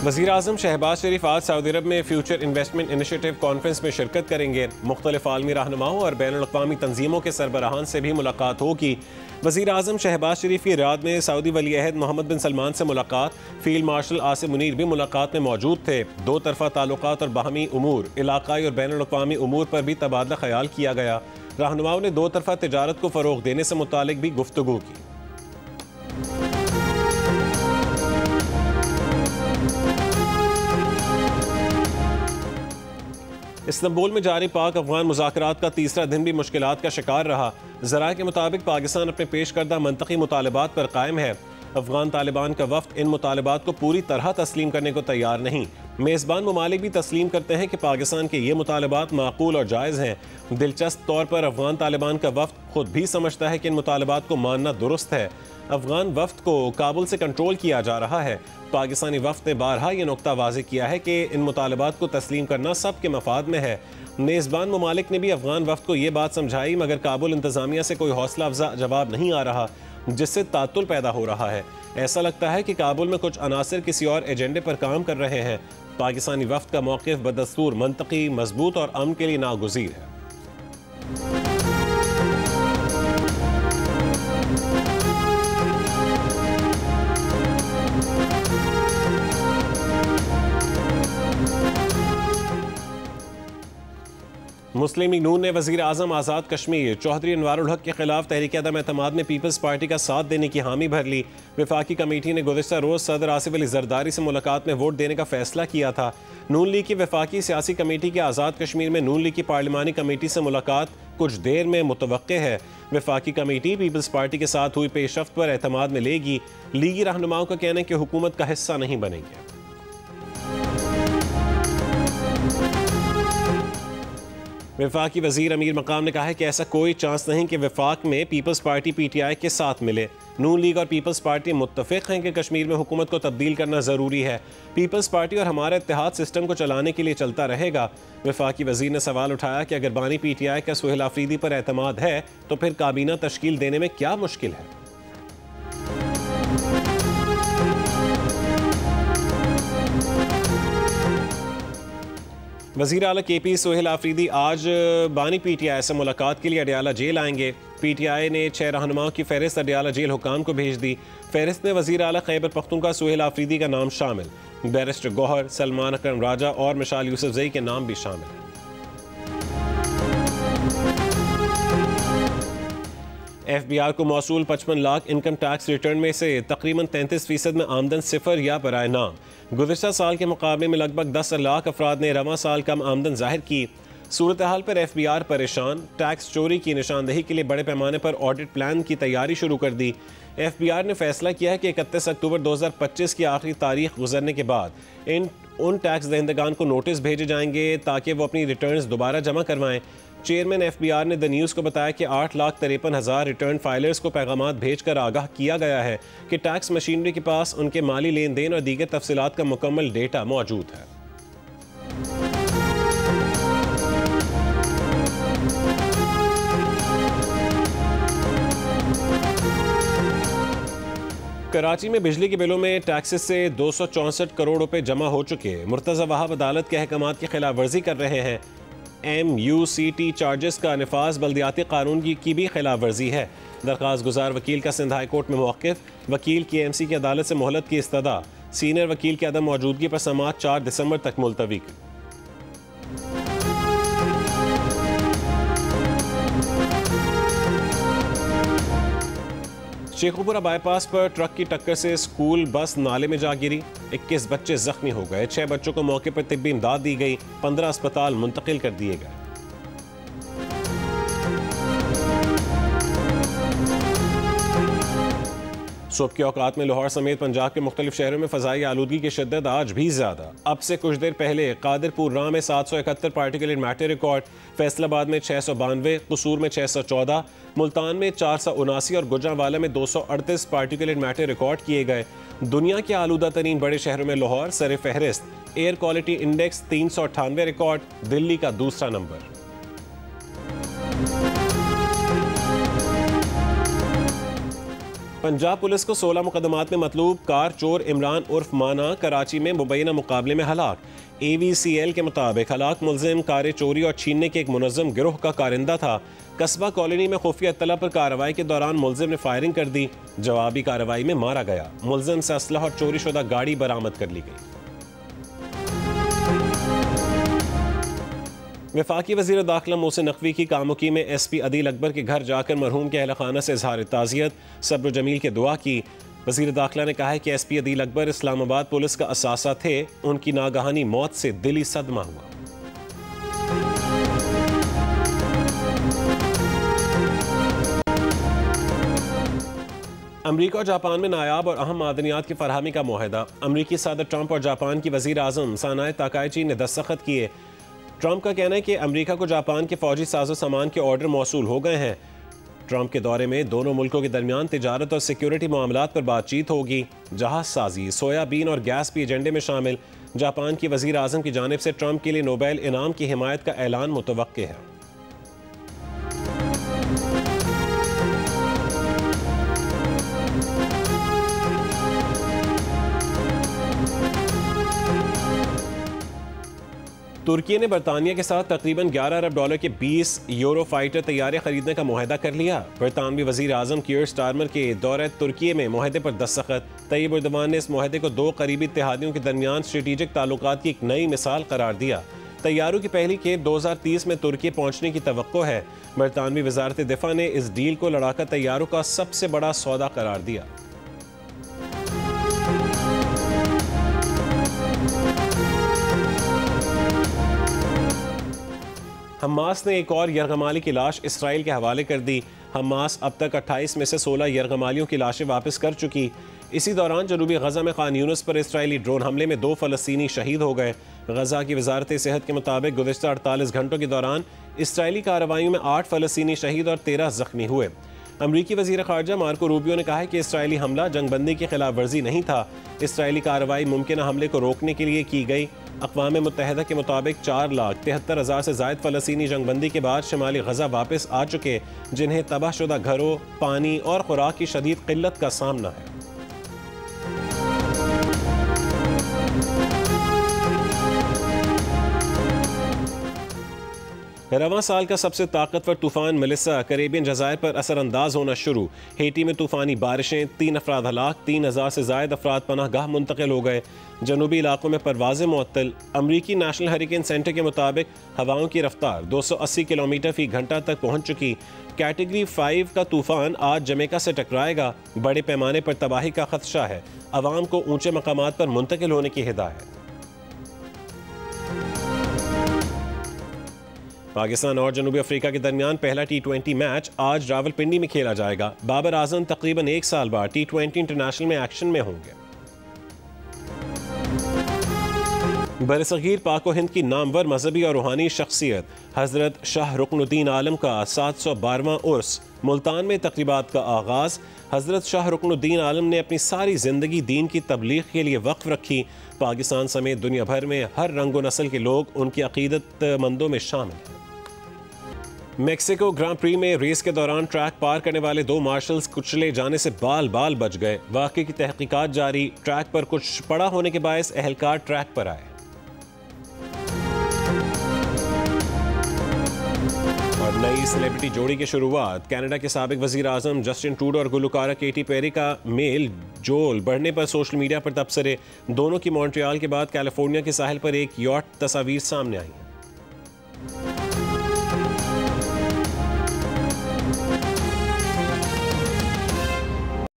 वज़ीर आज़म शहबाज शरीफ आज सऊदी अरब में फ्यूचर इन्वेस्टमेंट इनिशिएटिव कॉन्फ्रेंस में शिरकत करेंगे। मुख्तलिफ आलमी रहनुमाओं और बैनुल-अक़वामी तंजीमों के सरबराहान से भी मुलाकात होगी। वज़ीर आज़म शहबाज शरीफ की रियाद में सऊदी वली अहद मोहम्मद बिन सलमान से मुलाकात। फील्ड मार्शल आसिम मुनीर भी मुलाकात में मौजूद थे। दो तरफ़ा ताल्लुकात और बाहमी उमूर, इलाकाई और बैनुल-अक़वामी उमूर पर भी तबादला ख्याल किया गया। रहनुमाओं ने दो तरफ़ा तिजारत को फ़रोग़ देने से मुतालिक भी गुफ्तगू की। इस्तांबुल में जारी पाक अफगान मुज़ाकरात का तीसरा दिन भी मुश्किलात का शिकार रहा। ज़राए के मुताबिक पाकिस्तान अपने पेश करदा मंतकी मुतालबात पर कायम है। अफगान तालिबान का वफ़द इन मुतालबात को पूरी तरह तस्लीम करने को तैयार नहीं। मेज़बान ममालिक भी तस्लीम करते हैं कि पाकिस्तान के ये मुतालबात माकूल और जायज़ हैं। दिलचस्प तौर पर अफगान तालिबान का वफ़द खुद भी समझता है कि इन मुतालबात को मानना दुरुस्त है। अफगान वफ़द को काबुल से कंट्रोल किया जा रहा है। पाकिस्तानी वफ़द ने बारहा ये नुक्ता वाज़ेह किया है कि इन मुतालबात को तस्लीम करना सब के मफाद में है। मेज़बान ममालिक ने भी अफगान वफ़द को ये बात समझाई, मगर काबुल इंतज़ामिया से कोई हौसला अफजा जवाब नहीं आ रहा, जिससे तातुल पैदा हो रहा है। ऐसा लगता है कि काबुल में कुछ अनासर किसी और एजेंडे पर काम कर रहे हैं। पाकिस्तानी वफ़द का मौक़िफ़ बदस्तूर मंतकी, मजबूत और अमन के लिए नागुज़ीर है। मुस्लिम लीग नून ने वज़ीर आज़म आज़ाद कश्मीर चौधरी अनवारुल हक के खिलाफ तहरीक अदम एतमाद में पीपल्स पार्टी का साथ देने की हामी भर ली। वफाकी कमेटी ने गुज़िश्ता रोज़ सदर आसिफ अली ज़रदारी से मुलाकात में वोट देने का फैसला किया था। नून लीग की वफाकी सियासी कमेटी के आज़ाद कश्मीर में नून लीग की पार्लिमानी कमेटी से मुलाकात कुछ देर में मुतवक्के है। वफाकी कमेटी पीपल्स पार्टी के साथ हुई पेशरफ्त पर एतमाद में लेगी। लीगी रहनुमाओं का कहना है कि हुकूमत का हिस्सा नहीं बनेंगे। वफाकी वज़ीर अमीर मकाम ने कहा है कि ऐसा कोई चांस नहीं कि वफाक में पीपल्स पार्टी PTI के साथ मिले। नून लीग और पीपल्स पार्टी मुत्तफ़िक़ हैं कि कश्मीर में हुकूमत को तब्दील करना ज़रूरी है। पीपल्स पार्टी और हमारा इत्तेहाद सिस्टम को चलाने के लिए चलता रहेगा। वफाकी वज़ीर ने सवाल उठाया कि अगर बानी PTI का सुहेल आफरीदी पर एतमाद है तो फिर काबीना तश्कील देने में क्या मुश्किल है। वज़ीर आला KP सुहेल आफरीदी आज बानी PTI से मुलाकात के लिए अडियाला जेल आएंगे। PTI ने 6 रहनुमाओं की फहरिस्त अडियाला जेल हुकाम को भेज दी। फहरिस्त में वज़ीर आला खैबर पख्तूनख्वा सुहेल आफरीदी का नाम शामिल, बैरिस्टर गौहर, सलमान अकरम राजा और मिशाल यूसुफजई के नाम भी शामिल हैं। FBR को मौसूल 55 लाख इनकम टैक्स रिटर्न में से तकरीबन 33% में आमदन सिफर या बराए नाम। गुज़िश्ता साल के मुकाबले में लगभग 10 लाख अफराद ने रवां साल कम आमदन जाहिर की। सूरत हाल पर FBR परेशान। टैक्स चोरी की निशानदही के लिए बड़े पैमाने पर ऑडिट प्लान की तैयारी शुरू कर दी। FBR ने फैसला किया है कि 31 अक्टूबर 2025 की आखिरी तारीख गुजरने के बाद उन टैक्स दहिंदगान को नोटिस भेजे जाएंगे ताकि वो अपनी रिटर्न्स दोबारा जमा करवाएं। चेयरमैन FBR ने द न्यूज़ को बताया कि 8,53,000 रिटर्न फाइलर्स को पैगामात भेजकर आगाह किया गया है कि टैक्स मशीनरी के पास उनके माली लेन देन और दीगर तफसीलात का मुकम्मल डेटा मौजूद है। कराची में बिजली के बिलों में टैक्सेस से 264 करोड़ रुपए जमा हो चुके। मुर्तज़ा वहाब अदालत के अहकामात की खिलाफ वर्जी कर रहे हैं। MUCT चार्जेस का नफाज बल्दियाती कानून की भी खिलाफ वर्जी है। दरख्वास्त गुजार वकील का सिंध हाई कोर्ट में मौक़िफ़। वकील की MC की अदालत से मोहलत की इस्तदा। सीनियर वकील की अदम मौजूदगी पर समाअत 4 दिसंबर तक मुलतवी। शेखुपुरा बाईपास पर ट्रक की टक्कर से स्कूल बस नाले में जा गिरी। 21 बच्चे जख्मी हो गए। 6 बच्चों को मौके पर तिब्बी इमदाद दी गई। 15 अस्पताल मुंतकिल कर दिए गए। सुबह के औकात में लाहौर समेत पंजाब के मुख्तलिफ शहरों में फ़ज़ाई आलूदगी की शिद्दत आज भी ज़्यादा। अब से कुछ देर पहले कादिरपुर राह में 771 पार्टिकुलेट मैटर रिकॉर्ड, फैसलाबाद में 692, कसूर में 614, मुल्तान में 479 और गुजरांवाला में 238 पार्टिकुलेट मैटर रिकॉर्ड किए गए। दुनिया के आलूदा तरीन बड़े शहरों में लाहौर सर फहरिस्त। Air quality index 398 record, Delhi का दूसरा नंबर। पंजाब पुलिस को 16 मुकदमात में मतलूब कार चोर इमरान उर्फ माना कराची में मुबैना मुकाबले में हलाक। AVCL के मुताबिक हलाक मुलजिम कार चोरी और छीनने के एक मुनज़्ज़म गिरोह का कारिंदा था। कस्बा कॉलोनी में खुफिया इत्तला पर कार्रवाई के दौरान मुलजिम ने फायरिंग कर दी। जवाबी कार्रवाई में मारा गया। मुलजिम से असलहा और चोरी शुदा गाड़ी बरामद कर ली गई। वफाकी वज़ीर दाखिला मोहसिन नकवी की कामुकी में SP अदील अकबर के घर जाकर मरहूम के अहल खाना से इजहार ताज़ियत सब्र जमील के दुआ की। वज़ीर दाखिला ने कहा है कि SP अदील अकबर इस्लामाबाद पुलिस का असासा थे। उनकी नागहानी मौत से दिली सदमा हुआ। अमरीका और जापान में नायाब और अहम मादनियात की फरहमी का मुआहदा। अमरीकी सदर ट्रंप और जापान की वज़ीर आज़म सानाए ताकाइची ने दस्तखत किए। ट्रंप का कहना है कि अमेरिका को जापान के फौजी साजो सामान के ऑर्डर मौसूल हो गए हैं। ट्रंप के दौरे में दोनों मुल्कों के दरमियान तिजारत और सिक्योरिटी मामलात पर बातचीत होगी। जहाज साजी, सोयाबीन और गैस भी एजेंडे में शामिल। जापान की वज़ीर आज़म की जानिब से ट्रंप के लिए नोबेल इनाम की हिमायत का ऐलान मुतवक्के है। तुर्की ने बरतानिया के साथ तकरीबन $11 अरब के 20 यूरो फाइटर तैयारे खरीदने का मुआहदा कर लिया। बरतानवी वज़ीर आज़म कीयर स्टारमर के दौरे तुर्की में मुआहदे पर दस्तखत। तैयब एर्दोगान ने इस मुआहदे को दो करीबी इत्तेहादियों के दरमियान स्ट्रेटेजिक ताल्लुकात की एक नई मिसाल करार दिया। तैयारों की पहली खेप 2030 में तुर्की पहुंचने की तवक्को है। बरतानवी वज़ारत दिफा ने इस डील को लड़ाका तैयारों का सबसे बड़ा सौदा करार दिया। हमास ने एक और यरगमाली की लाश इसराइल के हवाले कर दी। हमास अब तक 28 में से 16 यरगमालियों की लाशें वापस कर चुकी। इसी दौरान जनूबी गजा में खान यूनुस पर इसराइली ड्रोन हमले में 2 फ़लस्तीनी शहीद हो गए। गजा की वजारत सेहत के मुताबिक गुज़िश्ता 48 घंटों के दौरान इसराइली कार्रवाइयों में 8 फ़लस्तीनी शहीद और 13 जख्मी हुए। अमरीकी वज़ीर ख़ारजा मार्को रूबियो ने कहा है कि इसराइली हमला जंगबंदी की खिलाफ वर्जी नहीं था। इसराइली कार्रवाई मुमकिन हमले को रोकने के लिए की गई। अक़वाम मुत्तहिदा के मुताबिक 4,73,000 से ज़ायद फ़लस्तीनी जंगबंदी के बाद शुमाली गजा वापस आ चुके, जिन्हें तबाहशुदा घरों, पानी और खुराक की शदीद किल्लत का सामना है। रवां साल का सबसे ताकतवर तूफान मेलिसा कैरेबियन जज़ायर पर असरअंदाज होना शुरू। हेटी में तूफानी बारिशें, 3 अफराद हलाक, 3,000 से ज़ायद अफराद पनाह गाह मुंतकिल हो गए। जनूबी इलाकों में परवाज़ें मुअत्तल। अमरीकी नेशनल हरिकेन सेंटर के मुताबिक हवाओं की रफ्तार 280 किलोमीटर फी घंटा तक पहुँच चुकी। कैटेगरी 5 का तूफान आज जमैका से टकराएगा। बड़े पैमाने पर तबाही का खदशा है। अवाम को ऊंचे मकामात पर मुंतकिल होने की हिदायत। पाकिस्तान और जनूबी अफ्रीका के दरमियान पहला T20 मैच आज रावलपिंडी में खेला जाएगा। बाबर आजम तकरीबन 1 साल बाद T20 इंटरनेशनल में एक्शन में होंगे। बरसगीर पाक व हिंद की नामवर मजहबी और रूहानी शख्सियत हज़रत शाह रुकनुद्दीन आलम का 712वां उर्स। मुल्तान में तकरीबात का आगाज़। हज़रत शाह रुकनुद्दीन आलम ने अपनी सारी ज़िंदगी दीन की तबलीग के लिए वक्फ रखी। पाकिस्तान समेत दुनिया भर में हर रंग व नस्ल के लोग उनकी अकीदतमंदों में शामिल हैं। मेक्सिको ग्रां प्री में रेस के दौरान ट्रैक पार करने वाले 2 मार्शल्स कुचले जाने से बाल बाल बच गए। वाक़े की तहकीकात जारी। ट्रैक पर कुछ पड़ा होने के बायस एहलकार ट्रैक पर आए। और नई सेलिब्रिटी जोड़ी की शुरुआत। कनाडा के साबिक वज़ीर आज़म जस्टिन ट्रूडो और गुलकारा केटी पेरी का मेल जोल बढ़ने पर सोशल मीडिया पर तबसरे। दोनों की मॉन्ट्रियल के बाद कैलिफोर्निया के साहिल पर एक यॉट तस्वीर सामने आई।